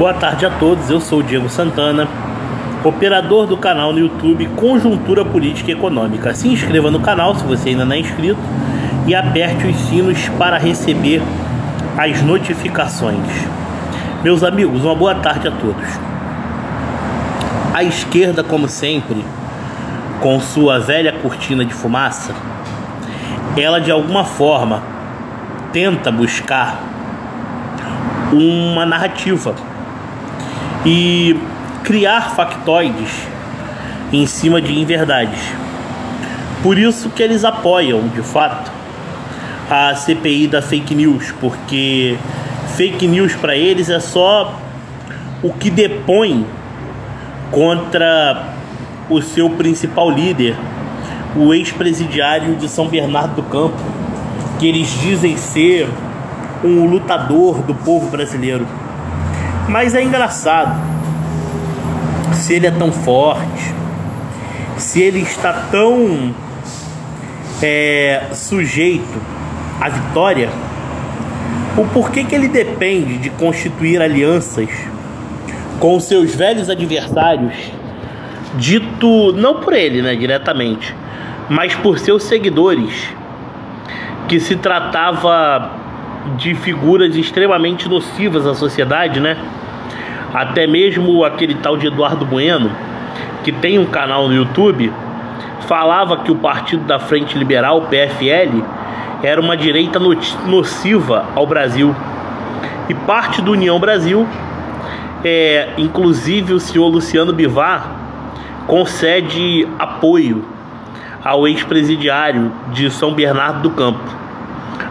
Boa tarde a todos, eu sou o Diego Santana, operador do canal no YouTube Conjuntura Política e Econômica. Se inscreva no canal se você ainda não é inscrito e aperte os sinos para receber as notificações. Meus amigos, uma boa tarde a todos. A esquerda, como sempre, com sua velha cortina de fumaça, ela de alguma forma tenta buscar uma narrativa e criar factoides em cima de inverdades. Por isso que eles apoiam, de fato, a CPI da fake news, porque fake news para eles é só o que depõe contra o seu principal líder, o ex-presidiário de São Bernardo do Campo, que eles dizem ser um lutador do povo brasileiro. Mas é engraçado, se ele é tão forte, se ele está tão sujeito à vitória, o porquê que ele depende de constituir alianças com seus velhos adversários, dito não por ele, né, diretamente, mas por seus seguidores, que se tratava de figuras extremamente nocivas à sociedade, né? Até mesmo aquele tal de Eduardo Bueno, que tem um canal no YouTube, falava que o Partido da Frente Liberal, o PFL, era uma direita nociva ao Brasil. E parte do União Brasil, inclusive o senhor Luciano Bivar, concede apoio ao ex-presidiário de São Bernardo do Campo.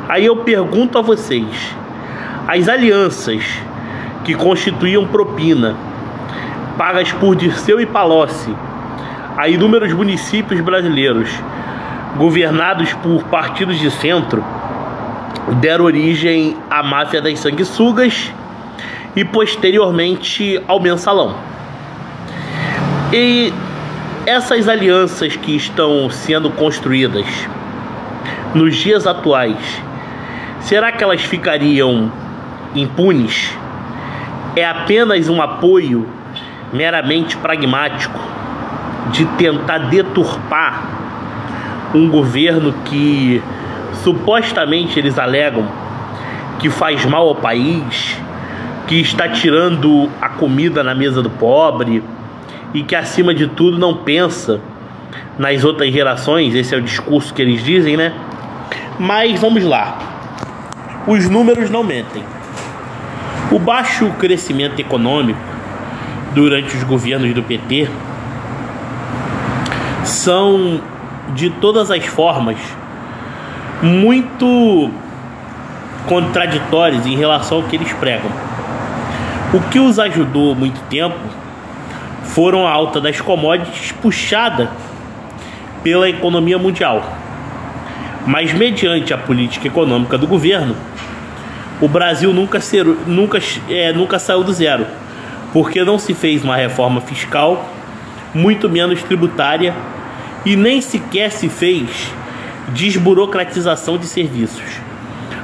Aí eu pergunto a vocês, as alianças que constituíam propina, pagas por Dirceu e Palocci, a inúmeros municípios brasileiros, governados por partidos de centro, deram origem à máfia das sanguessugas e posteriormente ao mensalão. E essas alianças que estão sendo construídas nos dias atuais, será que elas ficariam impunes? É apenas um apoio meramente pragmático de tentar deturpar um governo que supostamente eles alegam que faz mal ao país, que está tirando a comida na mesa do pobre e que acima de tudo não pensa nas outras gerações? Esse é o discurso que eles dizem, né? Mas vamos lá, os números não mentem. O baixo crescimento econômico durante os governos do PT são, de todas as formas, muito contraditórios em relação ao que eles pregam. O que os ajudou muito tempo foram a alta das commodities puxada pela economia mundial. Mas mediante a política econômica do governo, o Brasil nunca saiu do zero, porque não se fez uma reforma fiscal, muito menos tributária, e nem sequer se fez desburocratização de serviços.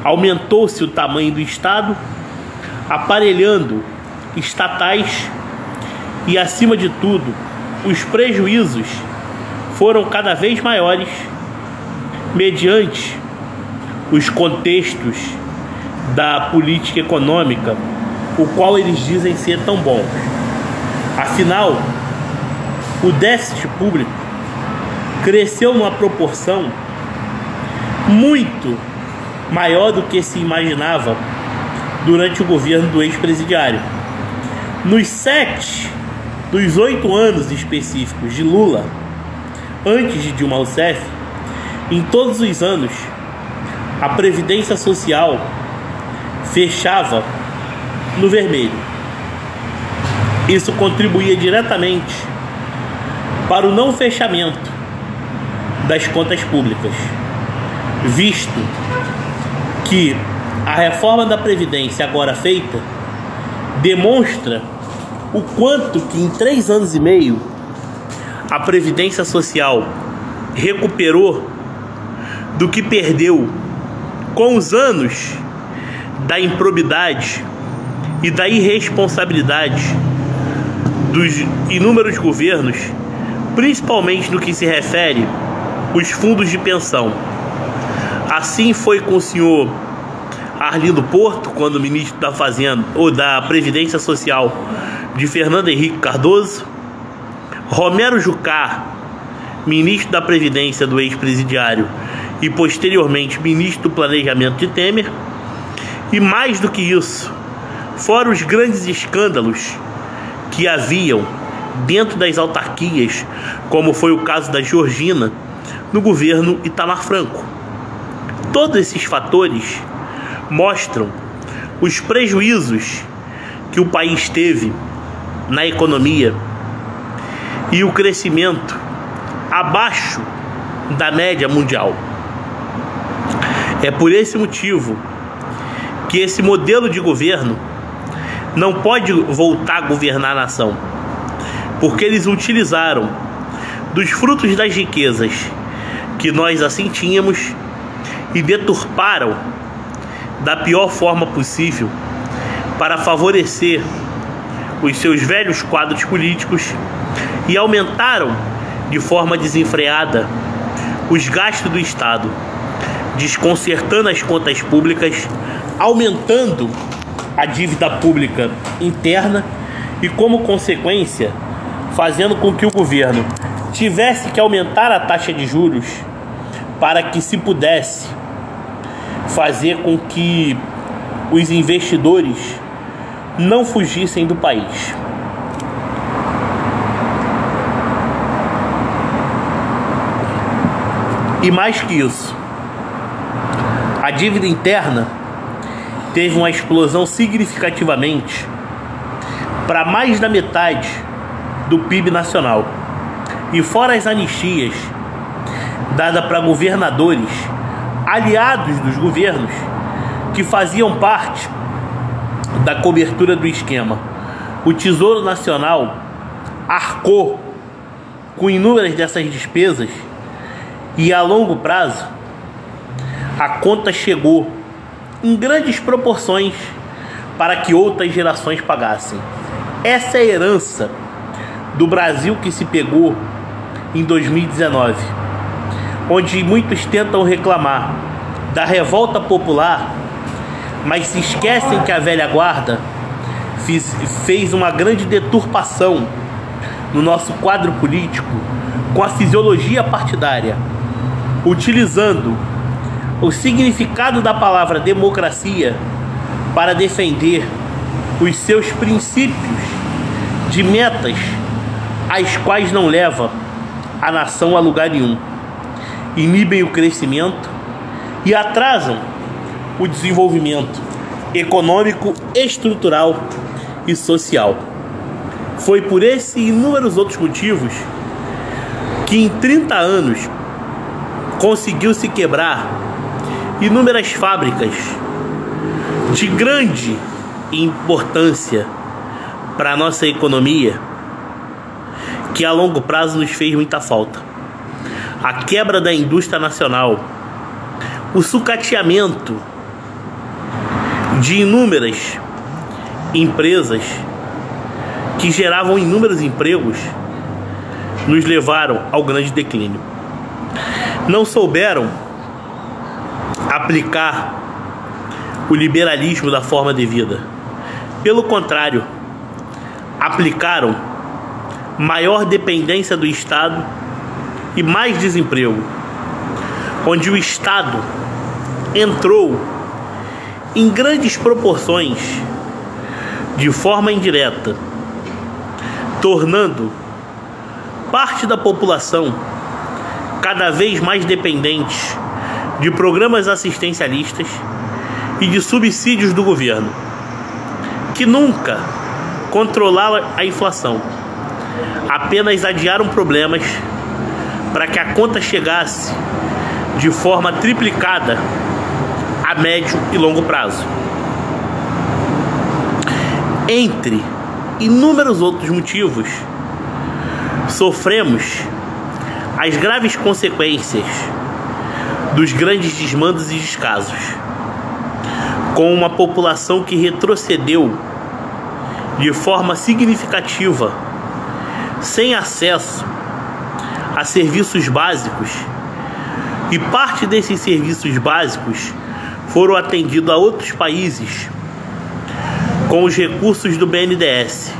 Aumentou-se o tamanho do Estado, aparelhando estatais, e acima de tudo, os prejuízos foram cada vez maiores mediante os contextos da política econômica, o qual eles dizem ser tão bons. Afinal, o déficit público cresceu numa proporção muito maior do que se imaginava durante o governo do ex-presidiário. Nos 8 anos específicos de Lula, antes de Dilma Rousseff, em todos os anos, a Previdência Social fechava no vermelho. Isso contribuía diretamente para o não fechamento das contas públicas, visto que a reforma da Previdência agora feita demonstra o quanto que em 3 anos e meio a Previdência Social recuperou do que perdeu com os anos da improbidade e da irresponsabilidade dos inúmeros governos, principalmente no que se refere aos fundos de pensão. Assim foi com o senhor Arlindo Porto, quando ministro da Fazenda ou da Previdência Social de Fernando Henrique Cardoso, Romero Jucá, ministro da Previdência do ex-presidiário e posteriormente ministro do Planejamento de Temer, e mais do que isso, fora os grandes escândalos que haviam dentro das autarquias, como foi o caso da Georgina, no governo Itamar Franco. Todos esses fatores mostram os prejuízos que o país teve na economia e o crescimento abaixo da média mundial. É por esse motivo que esse modelo de governo não pode voltar a governar a nação, porque eles utilizaram dos frutos das riquezas que nós assim tínhamos e deturparam da pior forma possível para favorecer os seus velhos quadros políticos e aumentaram de forma desenfreada os gastos do Estado, desconcertando as contas públicas, aumentando a dívida pública interna e, como consequência, fazendo com que o governo tivesse que aumentar a taxa de juros para que se pudesse fazer com que os investidores não fugissem do país. E mais que isso, a dívida interna teve uma explosão significativamente para mais da metade do PIB nacional. E fora as anistias dadas para governadores aliados dos governos que faziam parte da cobertura do esquema, o Tesouro Nacional arcou com inúmeras dessas despesas e a longo prazo a conta chegou em grandes proporções para que outras gerações pagassem. Essa é a herança do Brasil que se pegou em 2019, onde muitos tentam reclamar da revolta popular, mas se esquecem que a velha guarda fez uma grande deturpação no nosso quadro político com a fisiologia partidária, utilizando o significado da palavra democracia para defender os seus princípios de metas às quais não leva a nação a lugar nenhum, inibem o crescimento e atrasam o desenvolvimento econômico, estrutural e social. Foi por esse e inúmeros outros motivos que em 30 anos conseguiu-se quebrar inúmeras fábricas de grande importância para a nossa economia, que a longo prazo nos fez muita falta. A quebra da indústria nacional, o sucateamento de inúmeras empresas que geravam inúmeros empregos, nos levaram ao grande declínio. Não souberam aplicar o liberalismo da forma devida. Pelo contrário, aplicaram maior dependência do Estado e mais desemprego, onde o Estado entrou em grandes proporções de forma indireta, tornando parte da população cada vez mais dependente de programas assistencialistas e de subsídios do governo, que nunca controlaram a inflação, apenas adiaram problemas para que a conta chegasse de forma triplicada a médio e longo prazo. Entre inúmeros outros motivos, sofremos as graves consequências dos grandes desmandos e descasos, com uma população que retrocedeu de forma significativa, sem acesso a serviços básicos, e parte desses serviços básicos foram atendidos a outros países com os recursos do BNDES,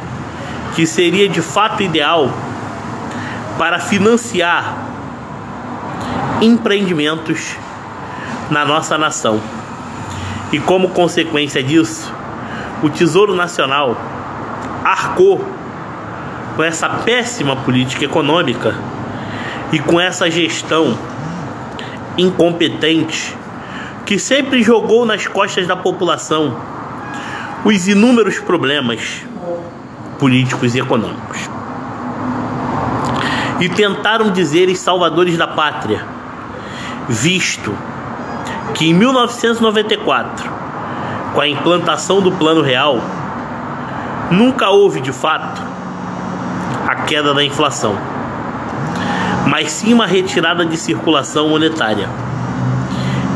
que seria de fato ideal para financiar empreendimentos na nossa nação. E como consequência disso, o Tesouro Nacional arcou com essa péssima política econômica e com essa gestão incompetente que sempre jogou nas costas da população os inúmeros problemas políticos e econômicos. E tentaram dizer os salvadores da pátria, visto que em 1994, com a implantação do Plano Real, nunca houve de fato a queda da inflação, mas sim uma retirada de circulação monetária,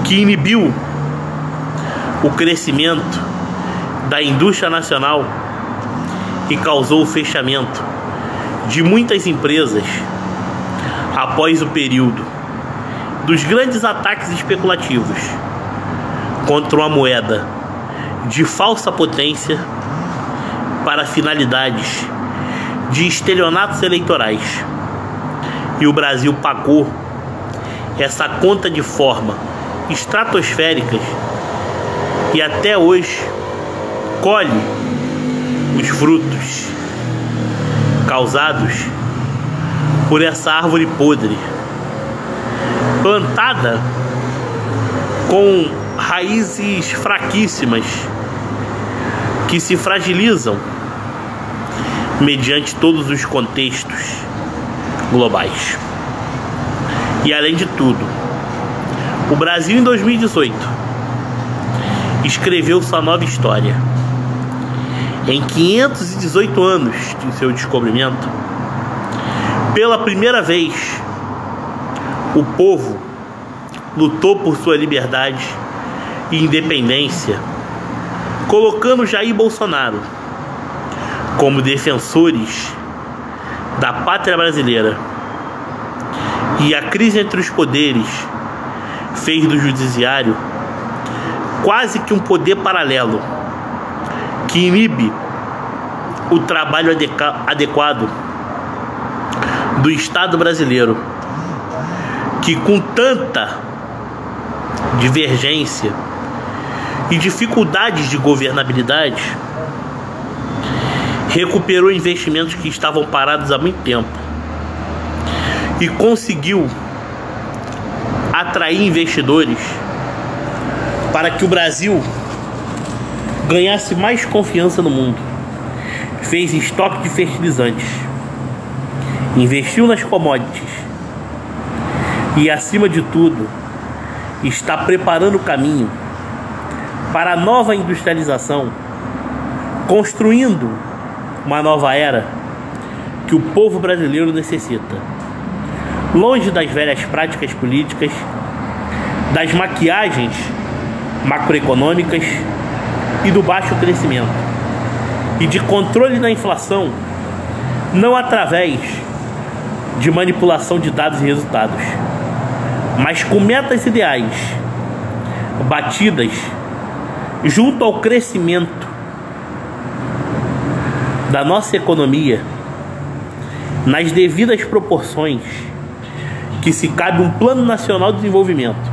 que inibiu o crescimento da indústria nacional e causou o fechamento de muitas empresas após o período dos grandes ataques especulativos contra uma moeda de falsa potência para finalidades de estelionatos eleitorais. E o Brasil pagou essa conta de forma estratosférica e até hoje colhe os frutos causados por essa árvore podre, plantada com raízes fraquíssimas que se fragilizam mediante todos os contextos globais. E além de tudo, o Brasil em 2018 escreveu sua nova história. Em 518 anos de seu descobrimento, pela primeira vez, o povo lutou por sua liberdade e independência, colocando Jair e Bolsonaro como defensores da pátria brasileira. E a crise entre os poderes fez do judiciário quase que um poder paralelo que inibe o trabalho adequado do Estado brasileiro, que com tanta divergência e dificuldades de governabilidade recuperou investimentos que estavam parados há muito tempo e conseguiu atrair investidores para que o Brasil ganhasse mais confiança no mundo. Fez estoque de fertilizantes, investiu nas commodities e, acima de tudo, está preparando o caminho para a nova industrialização, construindo uma nova era que o povo brasileiro necessita, longe das velhas práticas políticas, das maquiagens macroeconômicas e do baixo crescimento, e de controle da inflação, não através de manipulação de dados e resultados, mas com metas ideais batidas junto ao crescimento da nossa economia nas devidas proporções que se cabe um Plano Nacional de Desenvolvimento,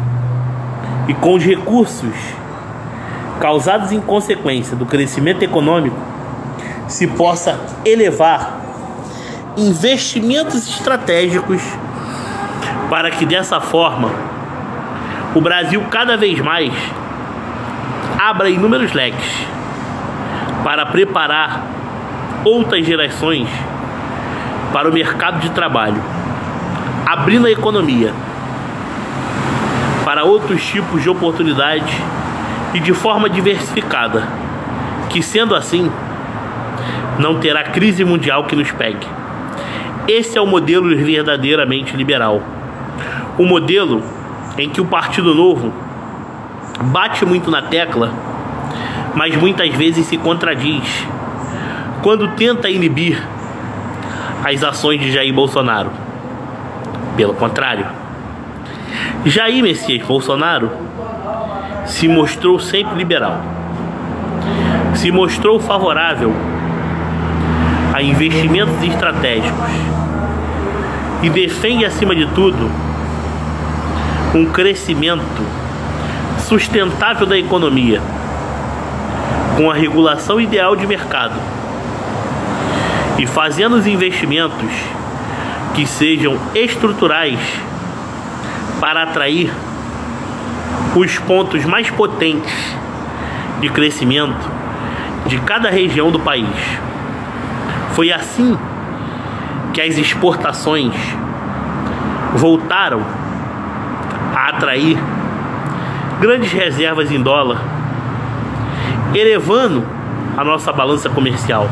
e com os recursos causados em consequência do crescimento econômico se possa elevar investimentos estratégicos para que dessa forma o Brasil cada vez mais abra inúmeros leques para preparar outras gerações para o mercado de trabalho, abrindo a economia para outros tipos de oportunidades e de forma diversificada, que sendo assim não terá crise mundial que nos pegue. Esse é o modelo verdadeiramente liberal, o modelo em que o Partido Novo bate muito na tecla, mas muitas vezes se contradiz quando tenta inibir as ações de Jair Bolsonaro. Pelo contrário, Jair Messias Bolsonaro se mostrou sempre liberal, se mostrou favorável a investimentos estratégicos e defende, acima de tudo, um crescimento sustentável da economia, com a regulação ideal de mercado e fazendo os investimentos que sejam estruturais para atrair os pontos mais potentes de crescimento de cada região do país. Foi assim que as exportações voltaram a atrair grandes reservas em dólar, elevando a nossa balança comercial.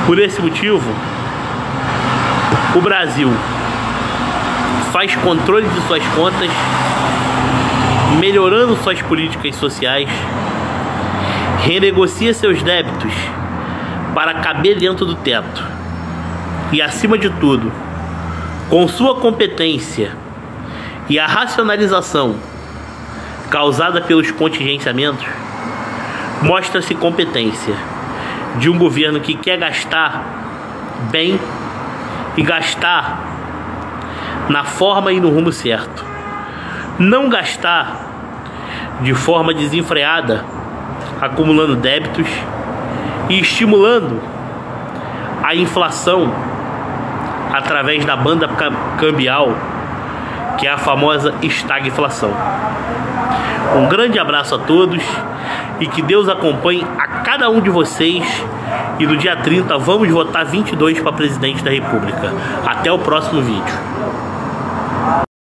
Por esse motivo, o Brasil faz controle de suas contas, melhorando suas políticas sociais, renegocia seus débitos para caber dentro do teto e, acima de tudo, com sua competência e a racionalização causada pelos contingenciamentos, mostra-se competência de um governo que quer gastar bem e gastar na forma e no rumo certo. Não gastar de forma desenfreada, acumulando débitos e estimulando a inflação através da banda cambial, que é a famosa estagflação. Um grande abraço a todos e que Deus acompanhe a cada um de vocês. E no dia 30 vamos votar 22 para presidente da República. Até o próximo vídeo.